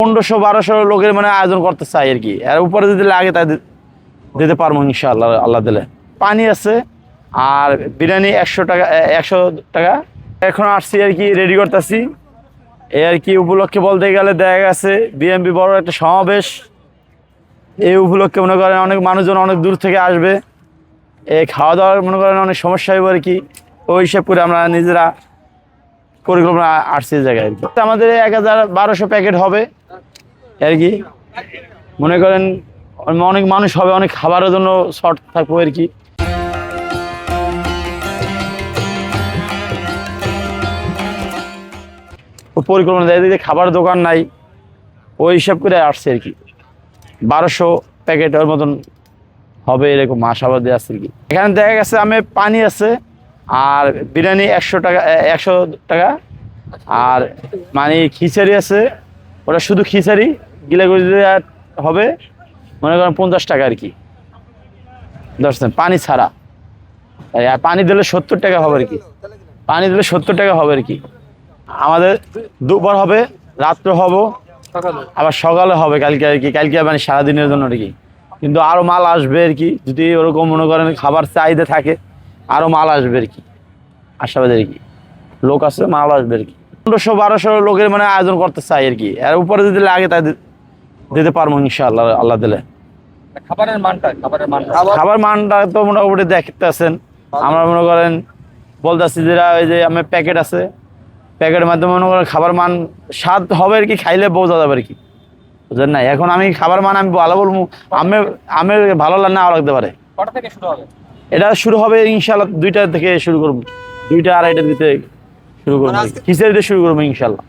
1500-1200 লোকের মানে আয়োজন করতে চাই আর কি। এর উপরে যদি লাগে তাই দিতে পারবো ইনশাআল্লাহ, আল্লাহ দিলে। পানি আছে আর বিরিয়ানি 100 টাকা 100 টাকা। এখন আসছি আর কি, রেডি করতেছি এই আর কি। উপলক্ষে বলতে গেলে দেখা গেছে বিএমপি বড় একটা সমাবেশ, এই উপলক্ষে মনে করেন অনেক মানুষজন অনেক দূর থেকে আসবে। এই খাওয়া দাওয়ার মনে করেন অনেক সমস্যা হবে আর কি। ওই হিসাব করে আমরা নিজেরা পরিকল্পনা আসছি এই জায়গায় আর কি। আমাদের 1000-1200 প্যাকেট হবে আর কি। মনে করেন অনেক মানুষ হবে, অনেক খাবারের জন্য শর্ট থাকবো আর কি। পরিকল্পনা দেয় যে খাবার দোকান নাই, ওই হিসাব করে আসছে আর কি। 1200 প্যাকেটের মতন হবে এরকম আশাবাদী আছে আর কি। এখানে দেখা গেছে আমি পানি আছে আর বিরিয়ানি 100 টাকা 100 টাকা। আর মানে খিচাড়ি আছে, ওটা শুধু খিচাড়ি গিলে হবে মনে করেন 50 টাকা আর কি। 10 পানি ছাড়া। আর পানি দিলে 70 টাকা হবে আর কি। পানি দিলে 70 টাকা হবে আর কি। আমাদের দুপুর হবে, রাত্রে হবে, আবার সকালে হবে কালকে আর কি। কালকে মানে সারাদিনের জন্য আর কি। কিন্তু আরো মাল আসবে আর কি, যদি ওরকম মনে করেন খাবার চাহিদা থাকে আরো মাল আসবে আর কি। আশাবাদী আর কি, লোক আছে, মাল আসবে আর কি। 1500-1200 লোকের মানে আয়োজন করতে চাই আর কি। এর উপরে যদি লাগে তাই দিতে পারবো ইনশাআল্লাহ, আল্লাহ দিলে। খাবার মানটা তো মোটামুটি দেখতেছেন। আমরা মনে করেন বলতেছি যেটা ওই যে আমার প্যাকেট আছে, প্যাকেটের মাধ্যমে মনে করেন খাবার মান স্বাদ হবে আর কি, খাইলে বোঝা যাবে আর কি, বুঝলেন না? এখন আমি খাবার মান আমি ভালো বলবো, আমি ভালো না লাগতে পারে। এটা শুরু হবে ইনশাআল্লাহ 2টা থেকে শুরু করবো, 2টা 2:30 দিতে শুরু করবো, খিচুড়ি দিয়ে শুরু করবো ইনশাআল্লাহ।